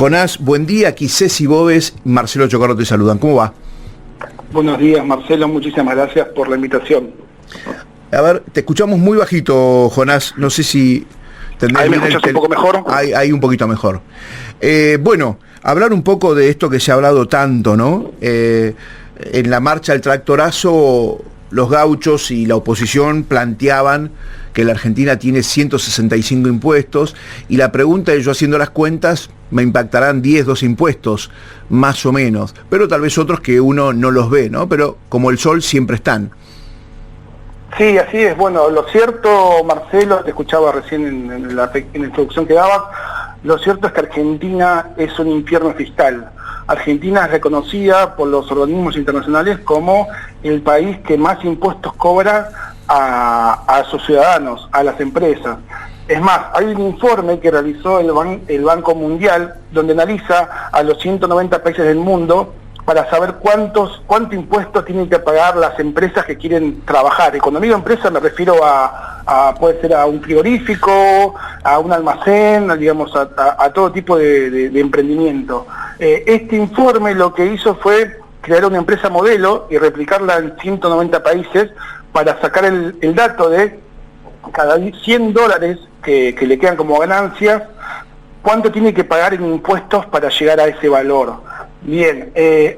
Jonás, buen día, aquí Ceci Bóves y Marcelo Chocarro te saludan. ¿Cómo va? Buenos días, Marcelo, muchísimas gracias por la invitación. A ver, te escuchamos muy bajito, Jonás, no sé si... ¿Ahí me escuchas un poco mejor? Ahí un poquito mejor. Bueno, hablar un poco de esto que se ha hablado tanto, ¿no? En la marcha del tractorazo, los gauchos y la oposición planteaban que la Argentina tiene 165 impuestos, y la pregunta es, yo haciendo las cuentas, me impactarán 10, 12 impuestos, más o menos, pero tal vez otros que uno no los ve, ¿no? Pero como el sol siempre están. Sí, así es. Bueno, lo cierto, Marcelo, te escuchaba recién en la introducción que dabas, lo cierto es que Argentina es un infierno fiscal. Argentina es reconocida por los organismos internacionales como el país que más impuestos cobra a sus ciudadanos, a las empresas. Es más, hay un informe que realizó el Banco Mundial donde analiza a los 190 países del mundo para saber cuánto impuesto tienen que pagar las empresas que quieren trabajar. Y cuando digo empresa me refiero puede ser a un frigorífico, a un almacén, digamos, a todo tipo de emprendimiento. Este informe lo que hizo fue crear una empresa modelo y replicarla en 190 países para sacar el dato de cada $100 que le quedan como ganancias, cuánto tiene que pagar en impuestos para llegar a ese valor. Bien,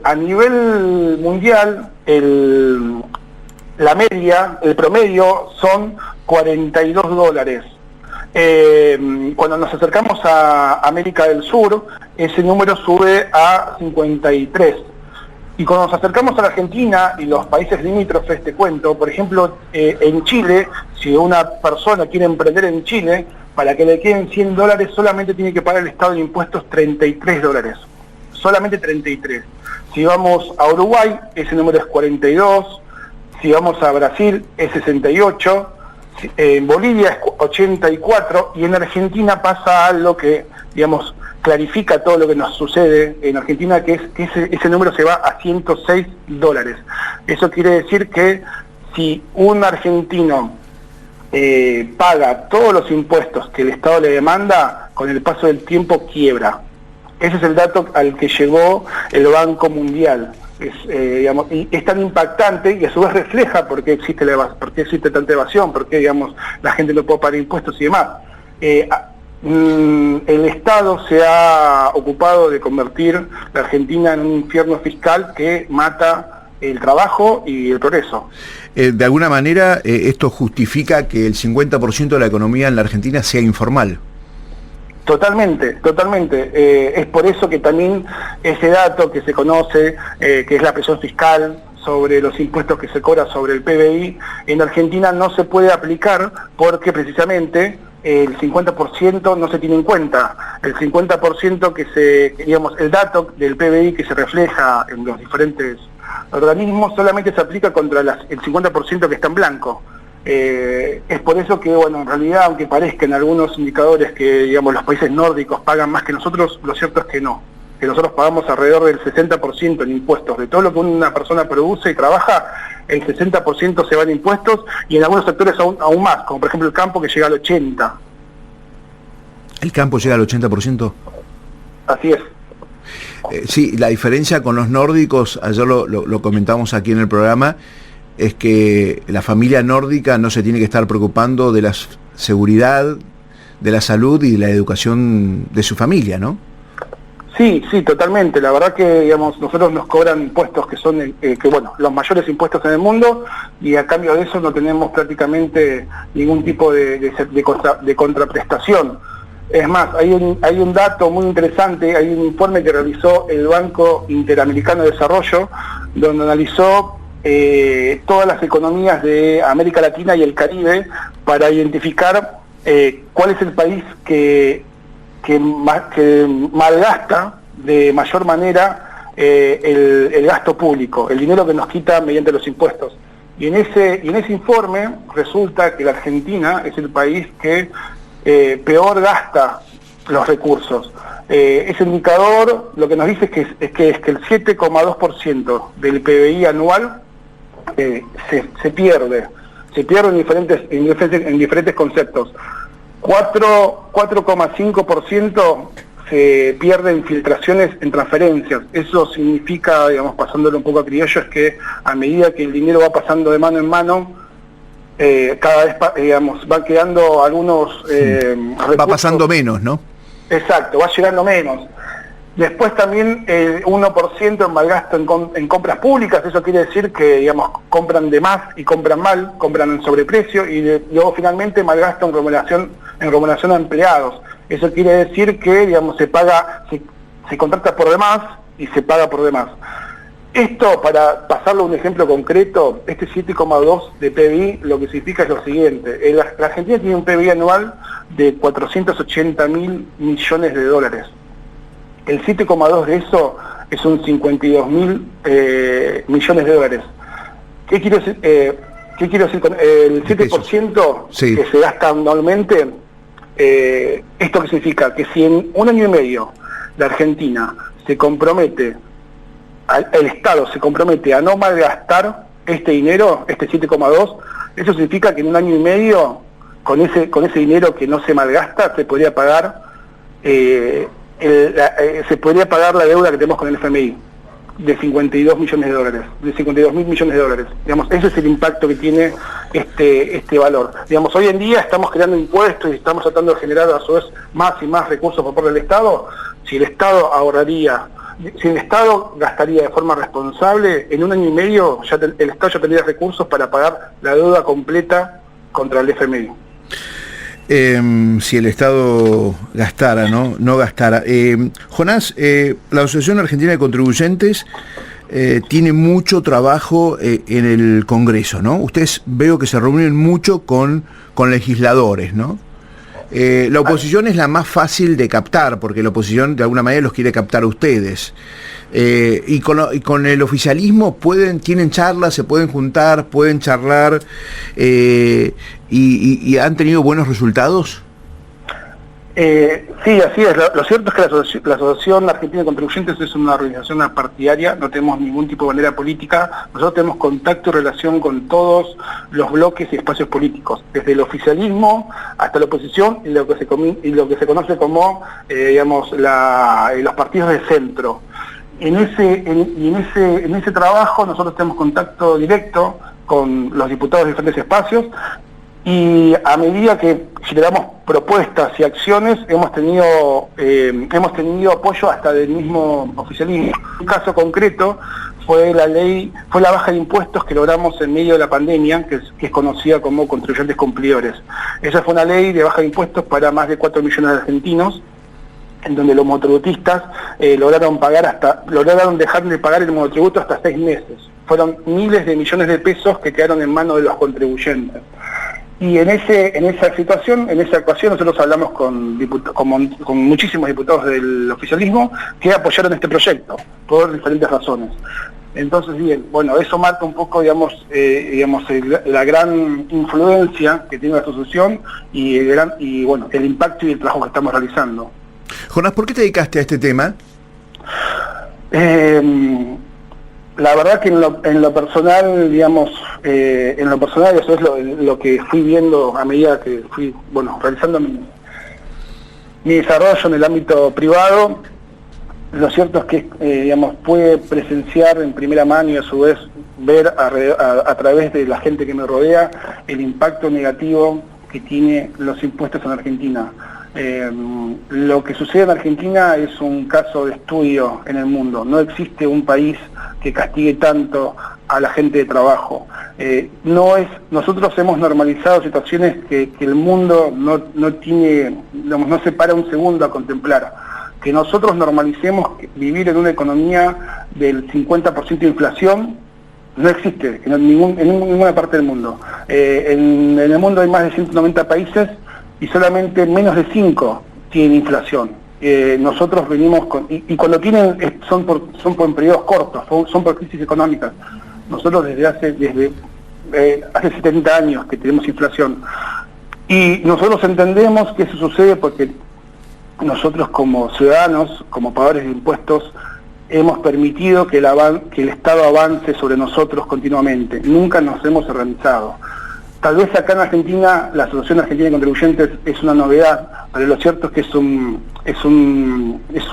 a nivel mundial, la media, el promedio son $42. Cuando nos acercamos a América del Sur, ese número sube a 53. Y cuando nos acercamos a la Argentina y los países limítrofes, te cuento, por ejemplo, en Chile, si una persona quiere emprender en Chile, para que le queden $100 solamente tiene que pagar el Estado de impuestos $33. Solamente 33. Si vamos a Uruguay, ese número es 42. Si vamos a Brasil, es 68. En Bolivia es 84. Y en Argentina pasa algo que, digamos, clarifica todo lo que nos sucede en Argentina, que es que ese número se va a $106. Eso quiere decir que si un argentino paga todos los impuestos que el Estado le demanda, con el paso del tiempo quiebra. Ese es el dato al que llegó el Banco Mundial. Digamos, y es tan impactante y a su vez refleja por qué existe tanta evasión, por qué, digamos, la gente no puede pagar impuestos y demás. El Estado se ha ocupado de convertir la Argentina en un infierno fiscal que mata el trabajo y el progreso. De alguna manera, esto justifica que el 50% de la economía en la Argentina sea informal. Totalmente, totalmente. Es por eso que también ese dato que se conoce, que es la presión fiscal sobre los impuestos que se cobra sobre el PBI, en Argentina no se puede aplicar porque precisamente el 50% no se tiene en cuenta. El 50% digamos, el dato del PBI que se refleja en los diferentes organismos solamente se aplica contra el 50% que está en blanco. Es por eso que, bueno, en realidad, aunque parezcan algunos indicadores que, digamos, los países nórdicos pagan más que nosotros, lo cierto es que no. Que nosotros pagamos alrededor del 60% en impuestos. De todo lo que una persona produce y trabaja, el 60% se va en impuestos, y en algunos sectores aún más, como por ejemplo el campo, que llega al 80%. ¿El campo llega al 80%? Así es. Sí, la diferencia con los nórdicos, ayer lo comentamos aquí en el programa, es que la familia nórdica no se tiene que estar preocupando de la seguridad, de la salud y de la educación de su familia, ¿no? Sí, totalmente. La verdad que, digamos, nosotros nos cobran impuestos que son, bueno, los mayores impuestos en el mundo, y a cambio de eso no tenemos prácticamente ningún tipo de contraprestación. Es más, hay un dato muy interesante, hay un informe que realizó el Banco Interamericano de Desarrollo, donde analizó todas las economías de América Latina y el Caribe para identificar cuál es el país que malgasta de mayor manera el gasto público, el dinero que nos quita mediante los impuestos. Y en ese informe resulta que la Argentina es el país que peor gasta los recursos. Ese indicador lo que nos dice es que el 7,2% del PBI anual se pierde en diferentes conceptos. 4,5% se pierden filtraciones en transferencias. Eso significa, digamos, pasándolo un poco a criollo, es que a medida que el dinero va pasando de mano en mano, cada vez, digamos, van quedando algunos recursos. Va pasando menos, ¿no? Exacto, va llegando menos. Después también el 1% en malgasto en compras públicas. Eso quiere decir que, digamos, compran de más y compran mal, compran en sobreprecio, y luego finalmente malgasto en remuneración a empleados. Eso quiere decir que, digamos, se contrata por demás y se paga por demás. Esto, para pasarlo a un ejemplo concreto, este 7,2 de PBI lo que significa es lo siguiente. La Argentina tiene un PBI anual de 480.000 millones de dólares. El 7,2 de eso es un 52.000 millones de dólares. ¿Qué quiero decir con el 7% sí, que se gasta anualmente? ¿Esto qué significa? Que si en un año y medio la Argentina se compromete, el Estado se compromete a no malgastar este dinero, este 7,2, eso significa que en un año y medio, con ese dinero que no se malgasta, se podría pagar la deuda que tenemos con el FMI de 52 millones de dólares, de 52.000 millones de dólares. Digamos, ese es el impacto que tiene este valor. Digamos, hoy en día estamos creando impuestos y estamos tratando de generar a su vez más y más recursos por parte del Estado. Si el Estado gastaría de forma responsable, en un año y medio el Estado ya tendría recursos para pagar la deuda completa contra el FMI. Si el Estado gastara, no gastara. Jonás, la Asociación Argentina de Contribuyentes tiene mucho trabajo en el Congreso, ¿no? Ustedes veo que se reúnen mucho con legisladores, ¿no? La oposición es la más fácil de captar, porque la oposición de alguna manera los quiere captar a ustedes. Y con el oficialismo tienen charlas, se pueden juntar, pueden charlar, y han tenido buenos resultados. Sí, así es. Lo cierto es que la Asociación Argentina de Contribuyentes es una organización partidaria, no tenemos ningún tipo de bandera política. Nosotros tenemos contacto y relación con todos los bloques y espacios políticos, desde el oficialismo hasta la oposición y lo que se conoce como, digamos, los partidos de centro. En ese trabajo nosotros tenemos contacto directo con los diputados de diferentes espacios, y a medida que generamos propuestas y acciones hemos tenido apoyo hasta del mismo oficialismo. Un caso concreto fue la baja de impuestos que logramos en medio de la pandemia, que es conocida como contribuyentes cumplidores. Esa fue una ley de baja de impuestos para más de 4 millones de argentinos, en donde los monotributistas lograron dejar de pagar el monotributo hasta 6 meses. Fueron miles de millones de pesos que quedaron en manos de los contribuyentes. Y en esa situación, en esa ocasión, nosotros hablamos con muchísimos diputados del oficialismo que apoyaron este proyecto, por diferentes razones. Entonces, bien, bueno, eso marca un poco, digamos, la gran influencia que tiene la asociación y el impacto y el trabajo que estamos realizando. Jonás, ¿por qué te dedicaste a este tema? La verdad que en lo personal, digamos, eso es lo que fui viendo a medida que fui, realizando mi desarrollo en el ámbito privado. Lo cierto es que, pude presenciar en primera mano y a su vez ver a través de la gente que me rodea el impacto negativo que tiene los impuestos en Argentina. Lo que sucede en Argentina es un caso de estudio en el mundo. No existe un país que castigue tanto a la gente de trabajo. Nosotros hemos normalizado situaciones que el mundo no tiene, no se para un segundo a contemplar. Que nosotros normalicemos vivir en una economía del 50% de inflación no existe en ninguna parte del mundo. En el mundo hay más de 190 países y solamente menos de 5 tienen inflación. Nosotros venimos y cuando tienen son por periodos cortos, son por crisis económicas. Nosotros desde hace 70 años que tenemos inflación. Y nosotros entendemos que eso sucede porque nosotros como ciudadanos, como pagadores de impuestos, hemos permitido que el Estado avance sobre nosotros continuamente. Nunca nos hemos organizado. Tal vez acá en Argentina la Asociación Argentina de Contribuyentes es una novedad, pero lo cierto es que es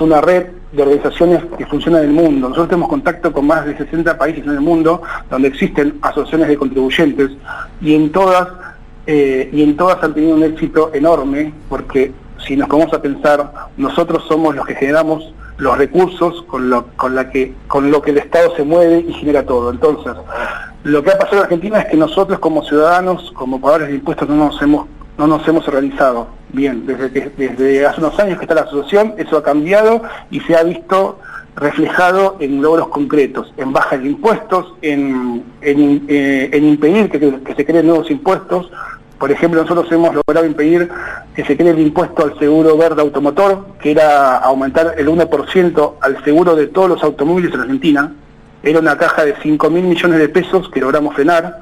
una red de organizaciones que funciona en el mundo. Nosotros tenemos contacto con más de 60 países en el mundo donde existen asociaciones de contribuyentes y en todas han tenido un éxito enorme, porque si nos ponemos a pensar, nosotros somos los que generamos los recursos con lo que el Estado se mueve y genera todo. Entonces, lo que ha pasado en Argentina es que nosotros como ciudadanos, como pagadores de impuestos, no nos hemos organizado bien. Desde hace unos años que está la asociación, eso ha cambiado y se ha visto reflejado en logros concretos, en baja de impuestos, en impedir que se creen nuevos impuestos. Por ejemplo, nosotros hemos logrado impedir que se cree el impuesto al seguro verde automotor, que era aumentar el 1% al seguro de todos los automóviles en Argentina. Era una caja de 5.000 millones de pesos que logramos frenar.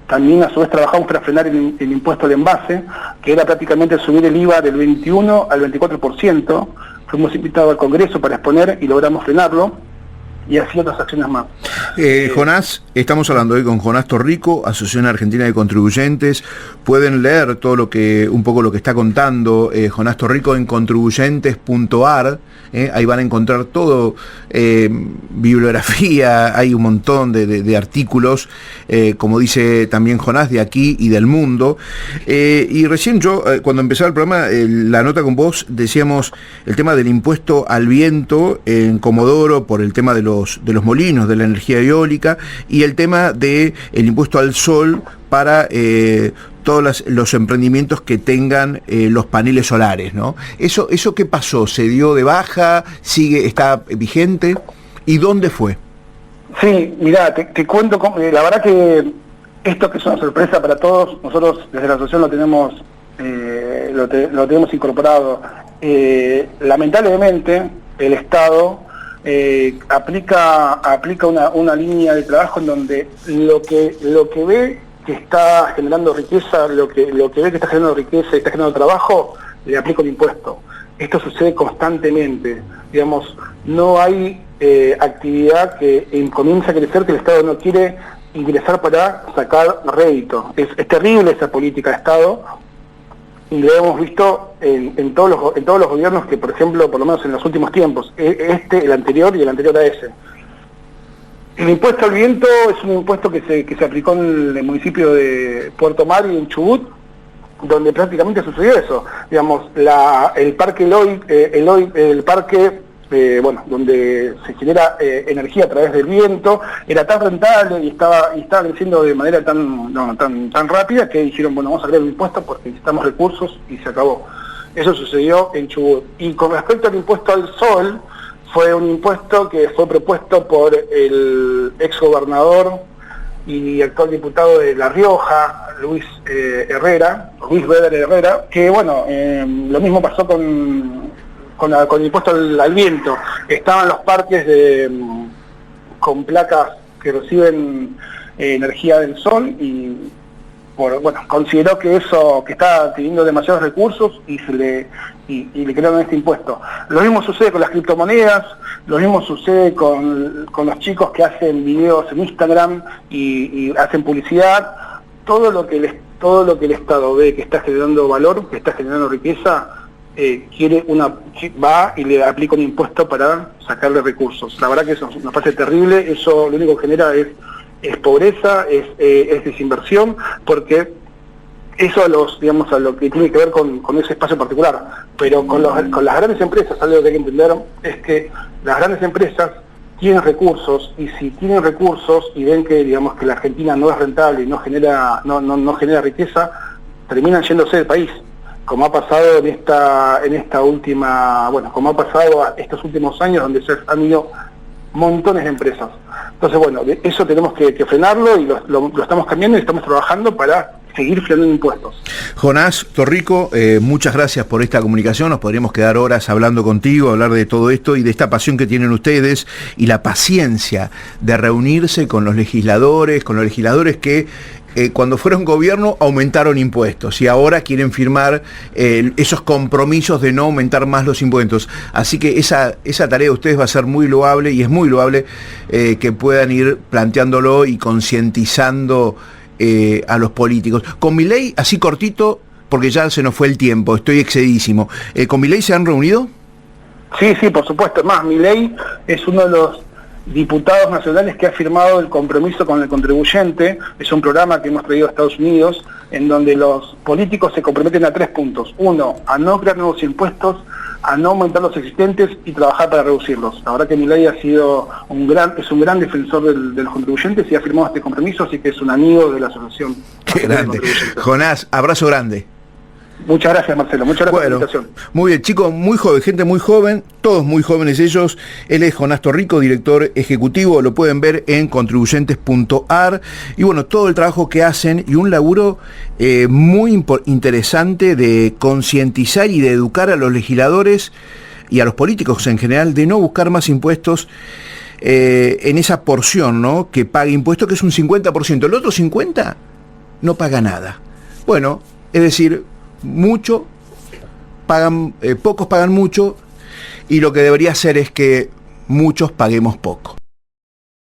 También a su vez trabajamos para frenar el impuesto al envase, que era prácticamente subir el IVA del 21 al 24%. Fuimos invitados al Congreso para exponer y logramos frenarlo. Y así otras acciones más. Jonás, estamos hablando hoy con Jonás Torrico, Asociación Argentina de Contribuyentes. Pueden leer un poco lo que está contando Jonás Torrico en contribuyentes.ar. Ahí van a encontrar todo, bibliografía, hay un montón de artículos, como dice también Jonás, de aquí y del mundo. Y recién yo, cuando empezaba el programa, la nota con vos, decíamos el tema del impuesto al viento en Comodoro por el tema de los molinos, de la energía eólica, y el tema del impuesto al sol para todos los emprendimientos que tengan los paneles solares, ¿no? ¿Eso qué pasó? ¿Se dio de baja? ¿Está vigente? ¿Y dónde fue? Sí, mirá, te cuento, la verdad que esto que es una sorpresa para todos, nosotros desde la asociación lo tenemos incorporado. Lamentablemente, el Estado aplica una línea de trabajo en donde lo que ve que está generando riqueza, lo que ve que está generando riqueza y está generando trabajo, le aplica un impuesto. Esto sucede constantemente. Digamos, no hay actividad que comience a crecer que el Estado no quiere ingresar para sacar rédito. Es terrible esa política de Estado, y lo hemos visto en todos los gobiernos que, por ejemplo, por lo menos en los últimos tiempos, el anterior y el anterior a ese. El impuesto al viento es un impuesto que se aplicó en el municipio de Puerto Mar y en Chubut, donde prácticamente sucedió eso. Digamos, el parque donde se genera energía a través del viento, era tan rentable y estaba creciendo de manera tan rápida que dijeron, bueno, vamos a crear un impuesto porque necesitamos recursos, y se acabó. Eso sucedió en Chubut. Y con respecto al impuesto al sol, fue un impuesto que fue propuesto por el exgobernador y actual diputado de La Rioja, Luis Beder Herrera, que bueno, lo mismo pasó con el impuesto al viento. Estaban los parques con placas que reciben energía del sol y consideró que eso, que está teniendo demasiados recursos y le crearon este impuesto. Lo mismo sucede con las criptomonedas, lo mismo sucede con los chicos que hacen videos en Instagram y hacen publicidad. Todo lo que el Estado ve que está generando valor, que está generando riqueza, va y le aplica un impuesto para sacarle recursos. La verdad que eso nos parece terrible. Eso lo único que genera es pobreza, es desinversión, porque eso a lo que tiene que ver con ese espacio particular. Pero con las grandes empresas, algo que hay que entender es que las grandes empresas tienen recursos, y si tienen recursos y ven que que la Argentina no es rentable y no genera riqueza, terminan yéndose del país, como ha pasado como ha pasado estos últimos años, donde se han ido montones de empresas. Entonces, bueno, eso tenemos que frenarlo, y lo estamos cambiando y estamos trabajando para seguir frenando impuestos. Jonás Torrico, muchas gracias por esta comunicación. Nos podríamos quedar horas hablando contigo, hablar de todo esto y de esta pasión que tienen ustedes y la paciencia de reunirse con los legisladores que cuando fueron gobierno aumentaron impuestos y ahora quieren firmar esos compromisos de no aumentar más los impuestos. Así que esa tarea de ustedes va a ser muy loable, y es muy loable que puedan ir planteándolo y concientizando a los políticos. Con Milei, así cortito, porque ya se nos fue el tiempo, estoy excedísimo. ¿Con Milei se han reunido? Sí, sí, por supuesto. Es más, Milei es uno de los diputados nacionales que ha firmado el compromiso con el contribuyente. Es un programa que hemos traído a Estados Unidos, en donde los políticos se comprometen a 3 puntos. 1, a no crear nuevos impuestos, a no aumentar los existentes y trabajar para reducirlos. La verdad que Milei es un gran defensor de los contribuyentes y ha firmado este compromiso, así que es un amigo de la asociación. Qué grande. Jonás, abrazo grande. Muchas gracias, Marcelo. Muchas gracias por la invitación. Muy bien, chicos, muy joven, gente muy joven, todos muy jóvenes ellos. Él es Jonás Torrico, director ejecutivo, lo pueden ver en contribuyentes.ar. Y bueno, todo el trabajo que hacen y un laburo muy interesante de concientizar y de educar a los legisladores y a los políticos en general de no buscar más impuestos en esa porción, ¿no?, que paga impuestos, que es un 50%. El otro 50% no paga nada. Bueno, es decir, pocos pagan mucho, y lo que debería ser es que muchos paguemos poco.